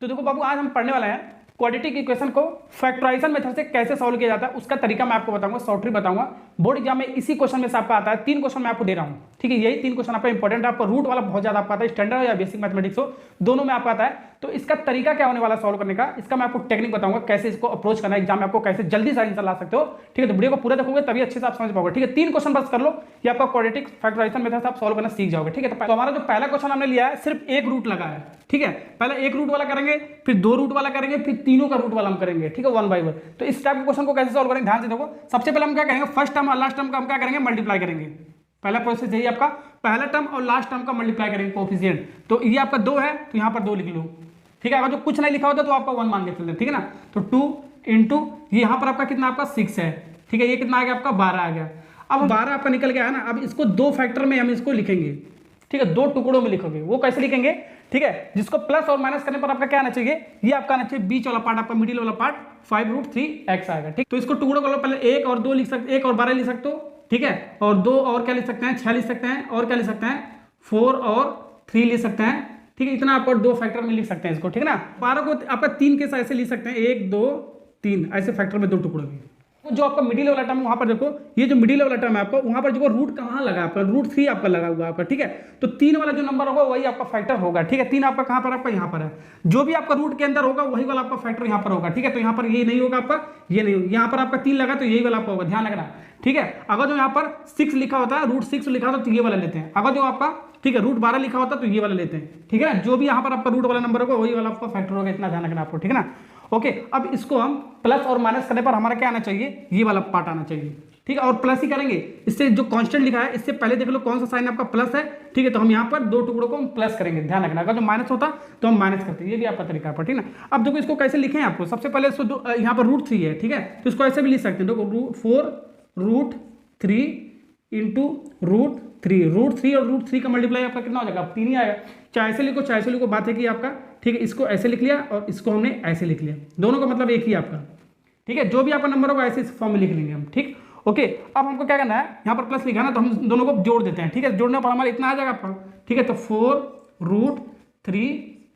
तो देखो बाबू, आज हम पढ़ने वाले हैं क्वाड्रेटिक इक्वेशन को फैक्टराइजेशन मेथड से कैसे सॉल्व किया जाता है, उसका तरीका मैं आपको बताऊंगा, शॉर्ट ट्रिक बताऊंगा। बोर्ड एग्जाम में इसी क्वेश्चन में से आपका आता है, 3 क्वेश्चन मैं आपको दे रहा हूं, ठीक है। यही 3 क्वेश्चन आपका इंपॉर्टेंट है, आपका रूट वाला बहुत ज्यादा आपका आता है, स्टैंडर्ड हो या बेसिक मैथमेटिक्स हो, दोनों में आपका आता है। तो इसका तरीका क्या होने वाला सॉल्व करने का, इसका मैं आपको टेक्निक बताऊंगा, कैसे इसको अप्रोच करना है, एग्जाम में आपको कैसे जल्दी से आंसर ला सकते हो, ठीक है। तो वीडियो को पूरा देखोगे तभी अच्छे से आप समझ पाओगे, ठीक है। 3 क्वेश्चन बस कर लो, ये आपका क्वाड्रेटिक फैक्टराइजेशन मेथड से आप सॉल्व करना सीख जाओगे, ठीक है। तो हमारा जो पहला क्वेश्चन हमने लिया है, सिर्फ एक रूट लगा है, ठीक है। पहले एक रूट वाला करेंगे, फिर 2 रूट वाला करेंगे, फिर तीनों का रूट वाला हम करेंगे, ठीक है, 1 बाय 1। तो इस टाइप के क्वेश्चन को कैसे सॉल्व करेंगे, ध्यान से देखो। सबसे पहले हम क्या करेंगे, फर्स्ट टर्म और लास्ट टर्म का हम क्या करेंगे, मल्टीप्लाई करेंगे। पहला प्रोसेस यही आपका, पहला टर्म और लास्ट टर्म का मल्टीप्लाई करेंगे कोएफिशिएंट। तो ये आपका 2 है, तो यहाँ पर 2 लिख लो, ठीक है। अगर जो कुछ नहीं लिखा होता तो आपका 1 मान के चलते, ठीक है ना। तो 2 इंटू यहाँ पर आपका कितना, आपका 6 है, ठीक है। ये कितना आ गया आपका, 12 आ गया। अब 12 आपका निकल गया है ना। अब इसको 2 फैक्टर में हम इसको लिखेंगे, ठीक है, 2 टुकड़ों में लिखोगे। वो कैसे लिखेंगे, ठीक है, जिसको प्लस और माइनस करने पर आपका क्या आना चाहिए, ये आपका आना चाहिए बीच वाला पार्ट, आपका मिडिल वाला पार्ट 5√3x आएगा, ठीक। तो इसको टुकड़ों कर लो, पहले 1 और 2 लिख सकते, 1 और 12 लिख सकते हो, ठीक है। और 2 और क्या लिख सकते हैं, 6 लिख सकते हैं, और क्या लिख सकते हैं, 4 और 3 लिख सकते हैं, ठीक है। इतना आपको 2 फैक्टर में लिख सकते हैं इसको, ठीक है ना। 12 को आपका 3 के साथ ऐसे लिख सकते हैं, 1 2 3 ऐसे फैक्टर में 2 टुकड़ों में। जो आपका मिडिल वाला टर्म, वहां पर देखो, ये जो मिडिल वाला टर्म है आपका, वहां पर जो रूट कहाँ लगा आपका, √3 आपका लगा हुआ आपका, ठीक है। तो 3 वाला जो नंबर होगा वही आपका फैक्टर होगा, ठीक है। 3 आपका कहाँ पर, आपका यहाँ पर है। जो भी आपका रूट के अंदर होगा वही वाला आपका फैक्टर यहाँ पर होगा, ठीक है। तो यहाँ पर ये नहीं होगा आपका, ये नहीं होगा, यहाँ पर आपका 3 लगा तो यही वाला आपका होगा, ध्यान रखना, ठीक है। अगर जो यहाँ पर 6 लिखा होता है, √6 लिखा होता है तो ये वाला लेते हैं। अगर जो आपका, ठीक है, √12 लिखा होता है तो ये वाला लेते हैं, ठीक है ना। जो भी यहाँ पर आपका रूट वाला नंबर होगा वही वाला आपका फैक्टर होगा, इतना ध्यान रखना आपको, ठीक है ना। ओके, अब इसको हम प्लस और माइनस करने पर हमारा क्या आना चाहिए, ये वाला पार्ट आना चाहिए, ठीक है। और प्लस ही करेंगे, इससे जो कांस्टेंट लिखा है इससे पहले देख लो कौन सा साइन आपका प्लस है, ठीक है। तो हम यहाँ पर 2 टुकड़ों को हम प्लस करेंगे, ध्यान रखना। अगर जो माइनस होता तो हम माइनस करते, ये भी आपका तरीका है, ठीक है ना। अब देखो इसको कैसे लिखें आपको, सबसे पहले इसको यहाँ पर √3 है, ठीक है। तो इसको ऐसे भी लिख सकते हैं, देखो 4√3 इंटू √3, √3 और √3 का मल्टीप्लाई आपका कितना हो जाएगा, 3 ही आएगा। चाहे ऐसे लिखो चाहे ऐसे लिखो, बात है कि आपका, ठीक है। इसको ऐसे लिख लिया और इसको हमने ऐसे लिख लिया, दोनों का मतलब एक ही आपका, ठीक है। जो भी आपका नंबर होगा ऐसे इस फॉर्म में लिख लेंगे हम, ठीक। ओके, अब हमको क्या करना है, यहाँ पर प्लस लिखा है ना, तो हम दोनों को जोड़ देते हैं, ठीक है। जोड़ने पर हमारा इतना आ जाएगा आपका, ठीक है। तो 4√3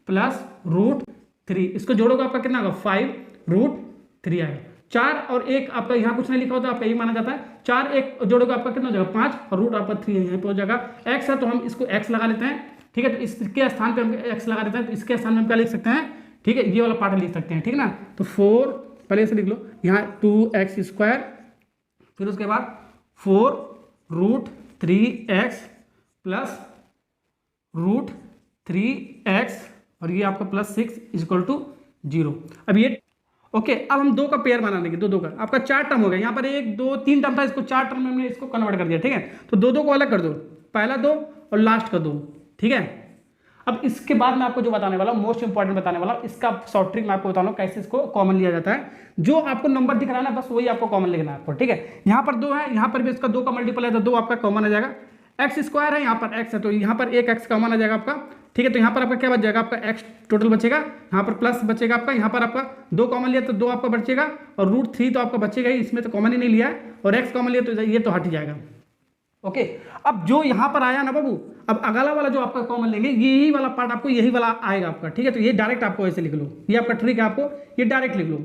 प्लस √3, इसको जोड़ोगे आपका कितना होगा, 5√3 आएगा। 4 और 1 आपका यहाँ कुछ नहीं लिखा होता, आपका यही माना जाता है। 4 1 जोड़ोगे आपका कितना हो जाएगा, 5, और रूट आपका 3 यहाँ पे हो जाएगा। x है तो हम इसको x लगा लेते हैं, ठीक है। तो इसके स्थान पे हम x लगा देते हैं, तो इसके स्थान में हम क्या लिख सकते हैं, ठीक है, ये वाला पार्ट लिख सकते हैं, ठीक है ना। तो 4 पहले से लिख लो, यहाँ 2x², फिर उसके बाद 4√3x प्लस √3x, और ये आपका प्लस 6 = 0। अब ये ओके, अब हम 2 का पेयर बना लेंगे, 2 का आपका 4 टर्म हो गया। यहाँ पर 1 2 3 टर्म था, इसको 4 टर्म में हमने इसको कन्वर्ट कर दिया, ठीक है। तो 2 को अलग कर दो, पहला 2 और लास्ट का 2, ठीक है। अब इसके बाद मैं आपको जो बताने वाला हूँ, मोस्ट इंपॉर्टेंट बताने वाला हूँ, इसका शॉर्ट ट्रिक मैं आपको बताऊँ कैसे इसको कॉमन लिया जाता है। जो आपको नंबर दिख रहा है ना, बस वही आपको कॉमन लिखना है आपको, ठीक है। यहाँ पर 2 है, यहाँ पर भी इसका 2 का मल्टीपल है तो 2 आपका कॉमन आ जाएगा। x² है, यहाँ पर x है तो यहाँ पर एक x कॉमन आ जाएगा आपका, ठीक है। तो यहाँ पर आपका क्या बच जाएगा, आपका x टोटल बचेगा, यहाँ पर प्लस बचेगा आपका, यहाँ पर आपका 2 कॉमन लिया तो 2 आपका बचेगा, और √3 तो आपका बचेगा ही, इसमें तो कॉमन ही नहीं लिया है, और x कॉमन लिया तो ये तो हट जाएगा। ओके, अब जो यहाँ पर आया ना बाबू, अब अगला वाला जो आपका कॉमन लेंगे, यही वाला पार्ट आपको यही वाला आएगा आपका, ठीक है। तो ये डायरेक्ट आपको ऐसे लिख लो, ये आपका ट्रिक है, आपको ये डायरेक्ट लिख लो,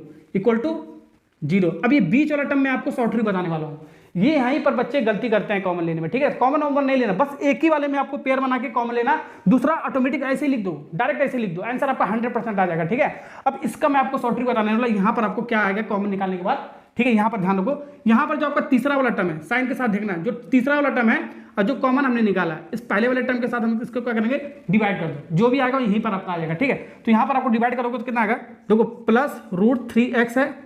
=0। अब ये बीच वाला टर्म में आपको शॉर्ट ट्रिक बताने वाला हूँ। ये यहीं पर बच्चे गलती करते हैं कॉमन लेने में, ठीक है। कॉमन नंबर नहीं लेना, बस एक ही वाले में आपको पेयर बना के कॉमन लेना, दूसरा ऑटोमेटिक ऐसे ही लिख दो, डायरेक्ट ऐसे लिख दो, आंसर आपका 100% आ जाएगा, ठीक है। अब इसका मैं आपको शॉर्ट ट्रिक बताने वाला, यहाँ पर आपको क्या आएगा कॉमन निकालने के बाद, ठीक है। यहाँ पर ध्यान रखो, यहाँ पर जो आपका तीसरा वाला टर्म है, साइन के साथ देखना, जो तीसरा वाला टर्म है और जो कॉमन हमने निकाला, इस पहले वाले टर्म के साथ हम इसको क्या करेंगे, डिवाइड कर दो, जो भी आएगा यहीं पर आपका आ जाएगा, ठीक है। तो यहाँ पर आपको डिवाइड करोगे तो कितना आएगा, देखो प्लस √3x है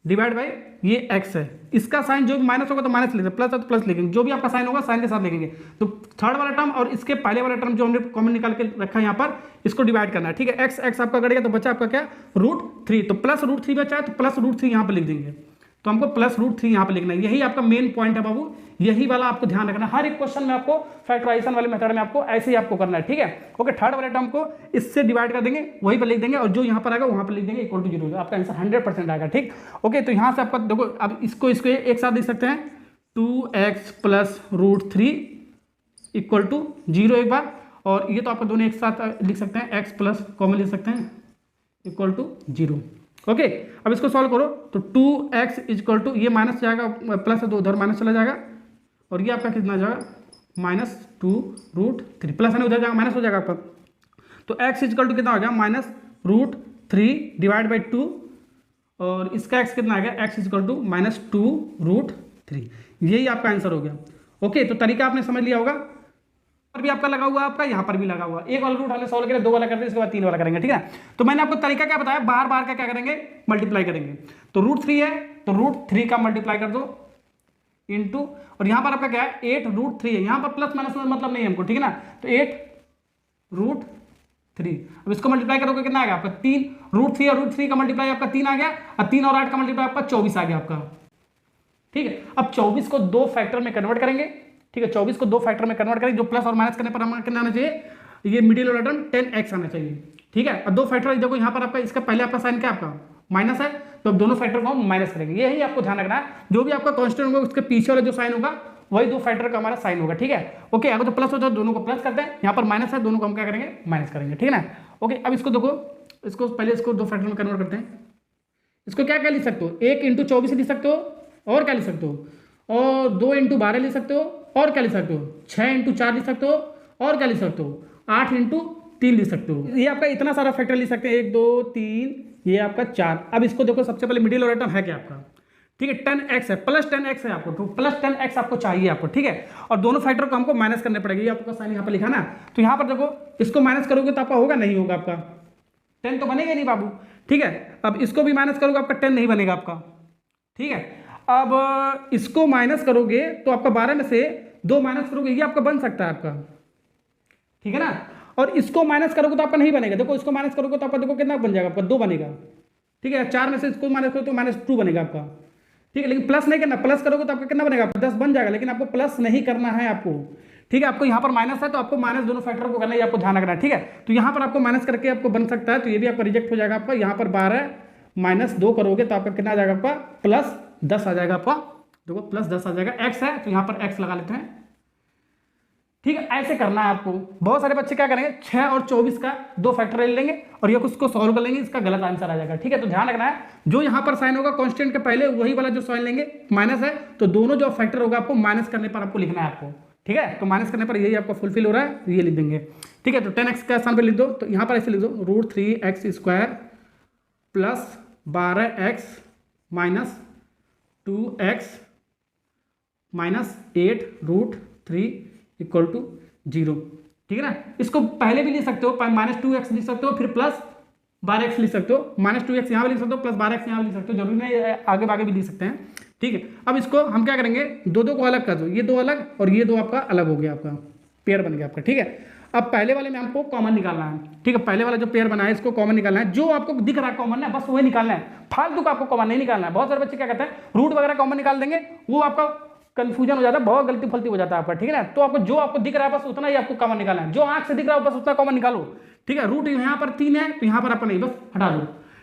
डिवाइड बाई ये x है। इसका साइन जो भी माइनस होगा तो माइनस लिखेंगे, प्लस है तो प्लस लिखेंगे, जो भी आपका साइन होगा साइन के साथ लिखेंगे। तो थर्ड वाला टर्म और इसके पहले वाला टर्म जो हमने कॉमन निकाल के रखा है यहाँ पर, इसको डिवाइड करना है, ठीक है। x आपका कटेगा तो बचा आपका क्या, √3, तो प्लस √3 बचा है तो प्लस √3 यहाँ पर लिख देंगे। तो हमको प्लस √3 यहाँ पे लिखना है, यही आपका मेन पॉइंट है बाबू, यही वाला आपको ध्यान रखना है। हर एक क्वेश्चन में आपको फैक्टराइजेशन वाले मेथड में आपको ऐसे ही आपको करना है, ठीक है। ओके, थर्ड वाले टर्म को इससे डिवाइड कर देंगे, वहीं पर लिख देंगे, और जो यहाँ पर आएगा वहाँ पर लिख देंगे =0, आपका आंसर 100% आएगा, ठीक। ओके, तो यहाँ से आपका देखो, अब इसको एक साथ लिख सकते हैं, 2x प्लस √3 = 0 एक बार, और ये तो आपको दोनों एक साथ लिख सकते हैं, x प्लस कॉमन लिख सकते हैं, इक्वल टू 0। ओके, अब इसको सॉल्व करो तो 2x इक्वल टू, ये माइनस जाएगा, प्लस है तो उधर माइनस चला जाएगा, और ये आपका कितना जाएगा -2√3, प्लस है ना उधर जाएगा माइनस हो जाएगा आपका। तो x इक्वल टू कितना हो गया -√3 डिवाइड बाई 2, और इसका x कितना आ गया, x इक्वल टू -2√3। यही आपका आंसर हो गया। ओके, तो तरीका आपने समझ लिया होगा। पर भी आपका लगा हुआ, आपका यहाँ पर भी लगा हुआ। एक वाला रूट हमने सॉल्व किया, 2 वाला करते हैं, इसके बाद 3 वाला करेंगे, ठीक है। तो मैंने आपको तरीका क्या बताया, बार बार का क्या करेंगे, मल्टीप्लाई करेंगे। तो √3 है तो √3 का मल्टीप्लाई कर दो इंटू, और यहाँ पर आपका क्या है 8√3 है, यहाँ पर प्लस माइनस मतलब नहीं है हमको, ठीक है ना। तो 8√3, अब इसको मल्टीप्लाई करोगे कितना आ गया आपका 3, √3 और √3 का मल्टीप्लाई आपका 3 आ गया, और 3 और 8 का मल्टीप्लाई आपका 24 आ गया आपका, ठीक है। अब 24 को 2 फैक्टर में कन्वर्ट करेंगे, ठीक है। 24 को 2 फैक्टर में कन्वर्ट करेंगे, जो प्लस और माइनस करने पर हमारा कितना आना चाहिए, ये मिडिल वाला टर्म 10x आना चाहिए, ठीक है। अब 2 फैक्टर देखो, यहाँ पर आपका इसका पहले आपका साइन क्या आपका माइनस है, तो अब दोनों फैक्टर को हम माइनस करेंगे। यही आपको ध्यान रखना है, जो भी आपका कांस्टेंट होगा उसके पीछे वाला जो साइन होगा वही 2 फैक्टर का हमारा साइन होगा, ठीक है। ओके, अगर तो प्लस होता है दोनों को प्लस करते हैं, यहाँ पर माइनस है दोनों को हम क्या करेंगे माइनस करेंगे, ठीक है ना। ओके, अब इसको देखो, इसको पहले इसको 2 फैक्टर में कन्वर्ट करते हैं। इसको क्या क्या लिख सकते हो, 1 × 24 लिख सकते हो, और क्या लिख सकते हो, और 2 × 12 लिख सकते हो, और क्या लिख सकते हो 6 × 4 लिख सकते हो, और क्या लिख सकते हो 8 × 3 लिख सकते हो। ये आपका इतना सारा फैक्टर लिख सकते हैं, 1 2 3, ये आपका 4। अब इसको देखो, सबसे पहले मिडिल वाला टर्म है क्या आपका, ठीक है 10x है, प्लस 10x है आपको, तो प्लस 10x आपको चाहिए आपको, ठीक है। और दोनों फैक्टर को हमको माइनस करने पड़ेगा, ये आपका साइन यहाँ पर लिखा ना। तो यहाँ पर देखो, इसको माइनस करोगे तो आपका होगा नहीं होगा, आपका 10 तो बनेगा नहीं बाबू, ठीक है। अब इसको भी माइनस करोगे आपका 10 नहीं बनेगा आपका, ठीक है। अब इसको माइनस करोगे तो आपका 12 में से 2 माइनस करोगे, ये आपका बन सकता है आपका, ठीक है ना। और इसको माइनस करोगे तो आपका नहीं बनेगा, देखो इसको माइनस करोगे तो आपका देखो कितना बन जाएगा आपका 2 बनेगा, ठीक है। 4 में से इसको माइनस करोगे तो -2 बनेगा आपका, ठीक है। लेकिन प्लस नहीं करना, प्लस करोगे तो आपका कितना बनेगा 10 बन जाएगा, लेकिन आपको प्लस नहीं करना है आपको, ठीक है। आपको यहाँ पर माइनस है तो आपको माइनस दोनों फैक्टर को करना है, आपको ध्यान रखना है, ठीक है। तो यहाँ पर आपको माइनस करके आपको बन सकता है, तो ये भी आपका रिजेक्ट हो जाएगा आपका। यहाँ पर 12 -2 करोगे तो आपका कितना आ जाएगा आपका +10 आ जाएगा आपका, देखो +10 आ जाएगा। x है तो यहाँ पर x लगा लेते हैं, ठीक है। ऐसे करना है आपको। बहुत सारे बच्चे क्या करेंगे 6 और 24 का 2 फैक्टर ले लेंगे और ये उसको सॉल्व कर लेंगे, इसका गलत आंसर आ जाएगा, ठीक है। तो ध्यान रखना है, जो यहाँ पर साइन होगा कांस्टेंट के पहले वही वाला जो साइन लेंगे, माइनस है तो दोनों जो फैक्टर होगा आपको माइनस करने पर आपको लिखना है आपको, ठीक है। तो माइनस करने पर यही आपको फुलफिल हो रहा है, ये लिख देंगे, ठीक है। तो 10x का स्थान पर लिख दो, तो यहाँ पर ऐसे लिख दो √3x² plus 12x minus 2x minus 8√3 equal to 0, ठीक है ना। इसको पहले भी लिख सकते हो, -2x लिख सकते हो, फिर प्लस 12x लिख सकते हो, -2x यहाँ भी लिख सकते हो, प्लस 12x यहाँ भी लिख सकते हो, जरूरी नहीं आगे आगे भी लिख सकते हैं, ठीक है। अब इसको हम क्या करेंगे, दो को अलग कर दो, ये 2 अलग और ये 2 आपका अलग हो गया, आपका पेयर बन गया आपका, ठीक है। अब पहले वाले में हमको कॉमन निकालना है, ठीक है। पहले वाला जो पेयर बना है इसको कॉमन निकालना है, जो आपको दिख रहा है कॉमन है बस वही निकालना है, फालतू का आपको कॉमन नहीं निकालना है। बहुत सारे बच्चे क्या कहते हैं रूट वगैरह कॉमन निकाल देंगे, वो आपका कंफ्यूजन हो जाता है, बहुत गलती फलती हो जाता है आपका, ठीक है ना। तो आपको जो आपको दिख रहा है बस उतना ही आपको कॉमन निकालना है, जो आंख से दिख रहा है बस उतना कॉमन निकालो, ठीक है। रूट यहाँ पर 3 है तो यहाँ पर आपका नहीं, बस हटा दो,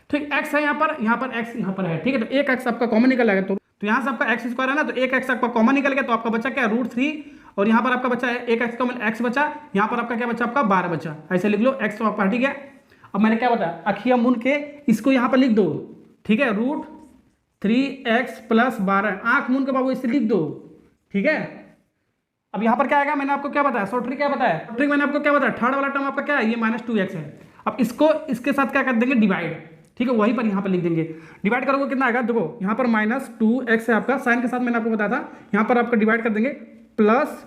ठीक। x है यहाँ पर x यहाँ पर है, ठीक है। तो एक x आपका कॉमन निकल जाएगा, तो यहाँ से आपका x² है ना, तो एक x आपका कॉमन निकल गया, तो आपका बच्चा क्या √3 और यहाँ पर आपका बच्चा है एक x कॉमन x बचा, यहाँ पर आपका क्या बचा आपका 12 बचा, ऐसे लिख लो। x तो आपका ठीक है। अब मैंने क्या बताया, अखियां मूंद के इसको यहाँ पर लिख दो, ठीक है। √3x प्लस 12, आंख मूंद के बाबू इसे लिख दो, ठीक है। अब यहाँ पर क्या आएगा, मैंने आपको क्या बताया, शॉर्ट ट्रिक क्या बताया, शॉर्ट ट्रिक मैंने आपको क्या बताया, थर्ड वाला टर्म आपका क्या है, ये -2x है। अब इसको इसके साथ क्या कर देंगे डिवाइड, ठीक है, वहीं पर यहाँ पर लिख देंगे। डिवाइड करोगे कितना आएगा, देखो यहाँ पर -2x है आपका, साइन के साथ मैंने आपको बताया था, यहाँ पर आपका डिवाइड कर देंगे प्लस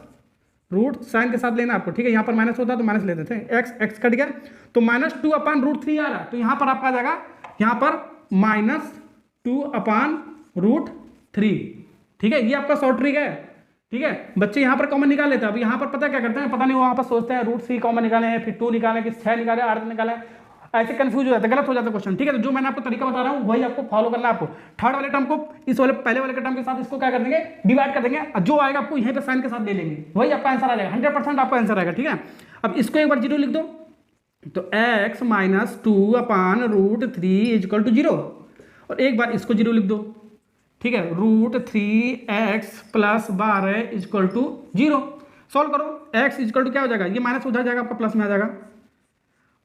रूट साइन के साथ लेना आपको, ठीक है। यहाँ पर माइनस होता है तो माइनस ले देते हैं, x कट गया तो -2/√3 आ रहा है, तो यहाँ पर आपका आ जाएगा यहाँ पर -2/√3, ठीक है। ये आपका शॉर्ट ट्रिक है, ठीक है। बच्चे यहाँ पर कॉमन निकाल लेते हैं। अब यहाँ पर पता क्या करते हैं, पता नहीं वहाँ पर सोचते हैं √3 कॉमन निकाले, फिर 2 निकालें कि 6 निकाले 8 निकालें, ऐसे कंफ्यूज हो जाता है, गलत हो जाता है क्वेश्चन, ठीक है। तो जो मैंने आपको तरीका बता रहा हूँ वही आपको फॉलो करना है। आपको थर्ड वाले टर्म को इस वाले पहले वाले टर्म के साथ इसको क्या कर देंगे डिवाइड कर देंगे, और जो आएगा आपको यहीं पे साइन के साथ ले लेंगे, वही आपका आंसर आ जाएगा, 100% आपका आंसर आएगा, ठीक है। अब इसको एक बार 0 लिख दो, तो x -2/√3 इक्वल टू 0, और एक बार इसको 0 लिख दो, ठीक है। √3x plus 12 equal to 0, solve करो। x इक्वल टू क्या हो जाएगा, ये माइनस उधर जाएगा आपका प्लस में आ जाएगा,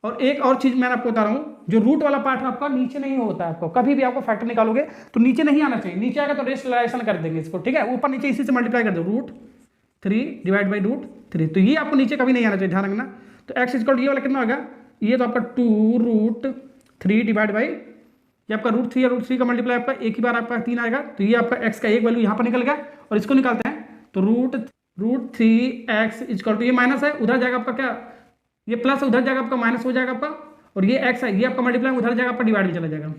और एक और चीज़ मैं आपको बता रहा हूँ, जो रूट वाला पार्ट है आपका नीचे नहीं होता है। आपको कभी भी आपको फैक्टर निकालोगे तो नीचे नहीं आना चाहिए, नीचे आएगा तो रेशनलाइजेशन कर देंगे इसको, ठीक है। ऊपर नीचे इसी से मल्टीप्लाई कर दो, √3 डिवाइड बाई √3, तो ये आपको नीचे कभी नहीं आना चाहिए, ध्यान रखना। तो एक्स इक्वल ये वाला कितना होगा, ये तो आपका 2√3 डिवाइड बाई, ये आपका √3 और √3 का मल्टीप्लाई आपका एक ही बार आपका 3 आएगा, तो ये आपका एक्स का एक वैल्यू यहाँ पर निकल गया। और इसको निकालते हैं तो √3x इक्वल टू, ये माइनस है उधर जाएगा आपका क्या, ये प्लस है उधर जाएगा आपका माइनस हो जाएगा आपका, और ये एक्स है ये आपका मल्टीप्लाई उधर जाएगा आपका डिवाइड में चला जाएगा।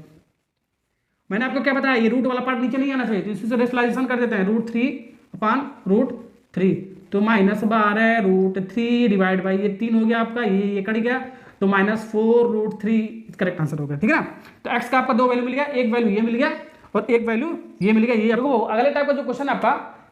मैंने आपको क्या बताया, ये रूट वाला पार्ट नीचे नहीं आना चाहिए, तो इसी से रेशनलाइजेशन कर देते हैं, √3/√3, तो -12√3 डिवाइड बाई ये 3 हो गया आपका, ये कट गया, तो -4√3 करेक्ट आंसर होगा, ठीक है ना। तो एक्स का आपका दो वैल्यू मिल गया, एक वैल्यू ये मिल गया और एक वैल्यू ये मिल गया। ये आपको अगले टाइप का जो क्वेश्चन है आपका,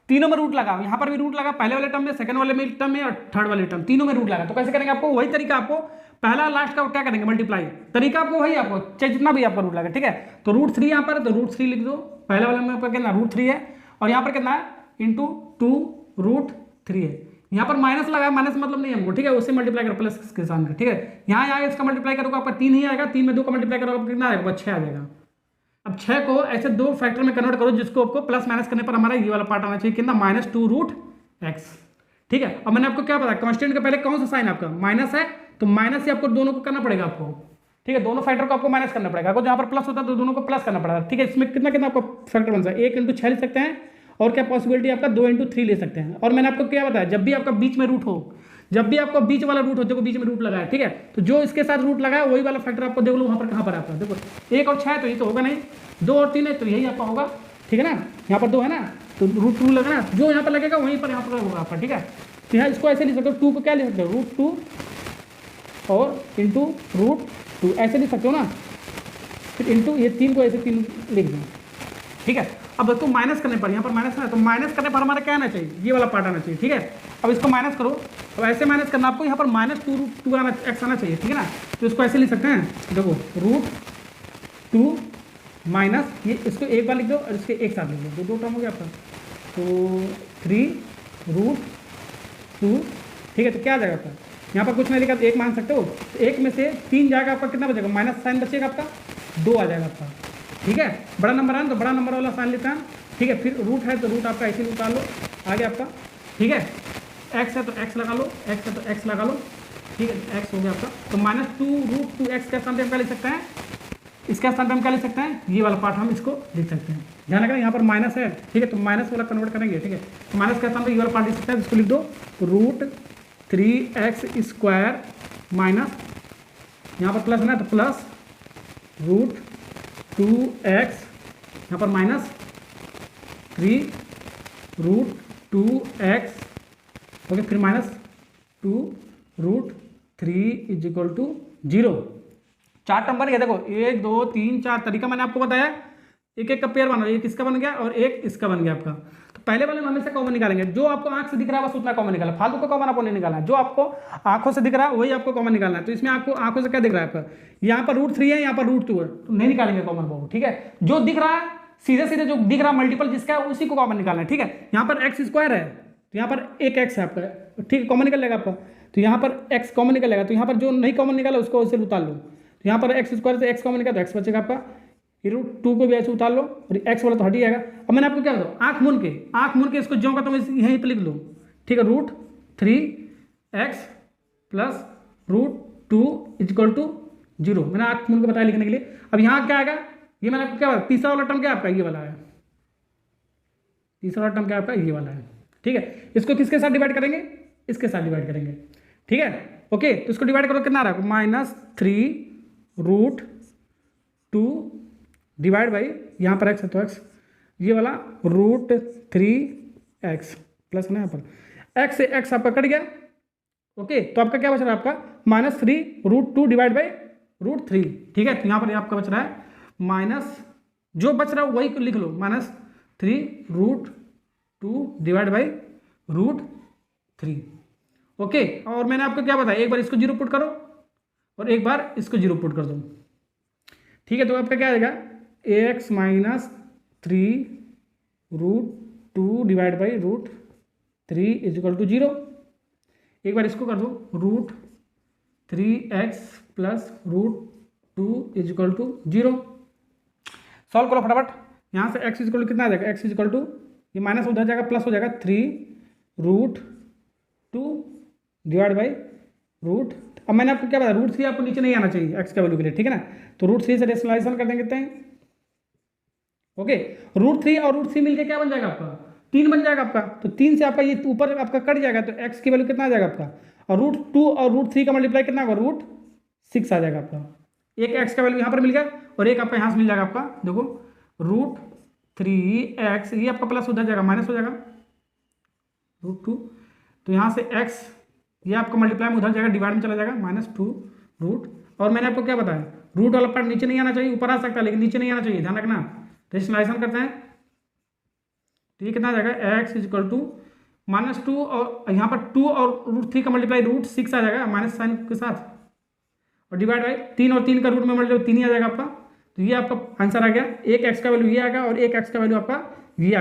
तीनों में रूट लगा, यहाँ पर भी रूट लगा, पहले वाले टर्म में, सेकंड वाले में टर्म में और थर्ड वाले टर्म, तीनों में रूट लगा। तो कैसे करेंगे, आपको वही तरीका, आपको पहला लास्ट का क्या करेंगे, मल्टीप्लाई, तरीका आपको वही, आपको चाहे जितना भी आपका रूट लगा, ठीक है। तो √3 यहाँ पर, तो √3 लिख दो, पहले वाले में आपका कितना √3 है, और यहाँ पर कितना है इंटू 2√3 है। यहाँ पर माइनस लगा, माइनस मतलब नहीं हमको, ठीक है, उससे मल्टीप्लाई करो प्लस के साथ, ठीक है। यहाँ आएगा इसका मल्टीप्लाई करोगे आपका 3 ही आएगा, 3 में 2 का मल्टीप्लाई करोगे कितना आएगा, 6 आ जाएगा। अब 6 को ऐसे दो फैक्टर में कन्वर्ट करो जिसको आपको प्लस माइनस करने पर हमारा ये वाला पार्ट आना चाहिए कितना, -2√x, ठीक है। अब मैंने आपको क्या बताया, कांस्टेंट के पहले कौन सा साइन आपका माइनस है, तो माइनस से आपको दोनों को करना पड़ेगा आपको, ठीक है, दोनों फैक्टर को आपको माइनस करना पड़ेगा। अगर जहाँ पर प्लस होता है तो दोनों को प्लस करना पड़ेगा, ठीक है। इसमें कितना कितना आपको फैक्टर बन सकता है, 1 × 6 ले सकते हैं, और क्या पॉसिबिलिटी आपका 2 × 3 ले सकते हैं। और मैंने आपको क्या बताया, जब भी आपका बीच में रूट हो, जब भी आपका बीच वाला रूट हो, देखो बीच में रूट लगा है, ठीक है, तो जो इसके साथ रूट लगा है वही वाला फैक्टर आपको देख लो वहाँ पर कहाँ पर आपका, देखो 1 और 6 तो ये तो होगा नहीं, 2 और 3 है तो यही आपका होगा, ठीक है ना। यहाँ पर 2 है ना, तो √2 लगा ना, जो यहाँ पर लगेगा वहीं पर यहाँ पर होगा आपका, ठीक है। तो यहाँ इसको ऐसे लिख सकते हो, 2 को क्या लिख सकते हो, √2 और इंटू √2 ऐसे लिख सकते हो ना, फिर इंटू ये 3 को ऐसे 3 लिख दो, ठीक है। अब इसको माइनस करने पर, यहाँ पर माइनस है तो माइनस करने पर हमारा क्या आना चाहिए, ये वाला पार्ट आना चाहिए, ठीक है। अब इसको माइनस करो, अब ऐसे माइनस करना, आपको यहाँ पर -2√2 x आना चाहिए, ठीक है ना। तो इसको ऐसे लिख सकते हैं, देखो √2 माइनस ये, इसको एक बार लिख दो और इसके एक साथ लिख दो, दो टर्म हो गया आपका, तो 3√2, ठीक है। तो क्या आ जाएगा आपका, यहाँ पर कुछ नहीं लिखा तो 1 मान सकते हो, तो 1 में से 3 जाएगा आपका, कितना बचेगा, माइनस साइन बचेगा आपका, 2 आ जाएगा आपका, ठीक है। बड़ा नंबर है तो बड़ा नंबर वाला साइन लेते हैं, ठीक है। फिर रूट है तो रूट आपका ऐसे निकाल लो, आगे आपका, ठीक है। एक्स है तो एक्स लगा लो, एक्स है तो एक्स लगा लो, ठीक है, एक्स हो गया आपका। तो -2√2x के स्थान पे हम क्या लिख सकते हैं, इसके स्थान पे हम क्या लिख सकते हैं, ये वाला पार्ट हम इसको लिख सकते हैं। ध्यान रखना यहाँ पर माइनस है, ठीक है, तो माइनस वाला कन्वर्ट करेंगे, ठीक है। तो माइनस के स्थान पे ये वाला पार्ट लिख सकते हैं, इसको लिख दो √3x² माइनस, यहाँ पर प्लस है ना तो प्लस √2x, यहाँ पर -3√2x, ओके, फिर -2√3 = 0। 4 टर्म बन गया, देखो 1 2 3 4 तरीका मैंने आपको बताया, एक एक का पेयर बना, एक इसका बन गया और एक इसका बन गया आपका। तो पहले वाले में हमेशा कॉमन निकालेंगे, जो आपको आंख से दिख रहा है बस उतना कॉमन निकालना, फालतू का कॉमन आपको नहीं निकालना है, जो आपको आंखों से दिख रहा है वही आपको कॉमन निकालना है। तो इसमें आपको आंखों से क्या दिख रहा है आपका, यहाँ पर √3 है, यहाँ पर √2 है, तो नहीं निकालेंगे कॉमन बहु, ठीक है। जो दिख रहा है सीधे सीधे जो दिख रहा है मल्टीपल जिसका है उसी को कॉमन निकालना है, ठीक है। यहाँ पर x² है तो यहाँ पर एक x है आपका, ठीक है, कॉमन निकल जाएगा आपका। तो यहाँ पर x कॉमन निकलेगा, तो यहाँ पर जो नहीं कॉमन निकाला उसको ऐसे उतार लो, तो यहाँ पर x² से x कॉमन निकला तो x बचेगा आपका, √2 को भी ऐसे उतार लो और x वाला तो हट ही जाएगा। अब मैंने आपको क्या बताऊँ, आंख मून के इसको जो का तो यहीं पर लिख लो, ठीक है, √3x + √2 = 0, मैंने आंख मून को बताया लिखने के लिए। अब यहाँ क्या आएगा, ये मैंने आपको क्या बताया, तीसरा वाला टर्म क्या आपका ये वाला है, तीसरा वाला टर्म क्या आपका ये वाला है, ठीक है। इसको किसके साथ डिवाइड करेंगे, इसके साथ डिवाइड करेंगे, ठीक है, ओके। तो इसको डिवाइड करो कितना आ रहा है, -3√2 डिवाइड बाई, यहाँ पर x है तो x, ये वाला √3x प्लस है ना, यहाँ पर x से x आपका कट गया, ओके। तो आपका क्या बच रहा है आपका, -3√2 डिवाइड बाई √3, ठीक है। तो यहाँ पर आपका बच रहा है माइनस, जो बच रहा है वही लिख लो, -3√2 डिवाइड बाई √3, ओके। और मैंने आपको क्या बताया, एक बार इसको 0 पुट करो और एक बार इसको 0 पुट कर दो, ठीक है। तो आपका क्या आएगा, ax - 3√2 डिवाइड बाई √3 = 0। एक बार इसको कर दो 3x plus √2 is equal to 0। Solve करो फटाफट। यहाँ से x इक्वल टू कितना आ जाएगा, x इक्वल टू ये माइनस उधर जाएगा प्लस हो जाएगा 3√2 डिवाइड बाई रूट। अब मैंने आपको क्या बताया, √3 आपको नीचे नहीं आना चाहिए x का वैल्यू के लिए, ठीक है ना। तो √3 से रेशनलाइजेशन कर देंगे कितने हैं, ओके। √3 और √3 मिलके क्या बन जाएगा आपका, 3 बन जाएगा आपका। तो 3 से आपका ये ऊपर आपका कट जाएगा, तो x की वैल्यू कितना आ जाएगा आपका, और √2 और √3 का मल्टीप्लाई कितना होगा, √6 आ जाएगा आपका। एक x का वैल्यू यहाँ पर मिल गया और एक आपका यहाँ से मिल जाएगा आपका, देखो √3x, ये आपका प्लस उधर जाएगा माइनस हो जाएगा √2। तो यहाँ से x ये आपका मल्टीप्लाई में उधर जाएगा, डिवाइड में चला जाएगा -2 और मैंने आपको क्या बताया, रूट वाला पार्ट नीचे नहीं आना चाहिए, ऊपर आ सकता है लेकिन नीचे नहीं आना चाहिए, ध्यान रखना। रेशनलाइजेशन करते हैं तो ये कितना आ जाएगा, x इज इक्वल टू -2 और यहाँ पर 2 और √3 का मल्टीप्लाई √6 आ जाएगा माइनस साइन के साथ, और डिवाइड बाई 3 और 3 का रूट में मल्टीप्लाई 3 ही आ जाएगा आपका। तो ये आपका आंसर आ गया, एक x का वैल्यू ये आएगा और एक x का वैल्यू आपका ये आ गया।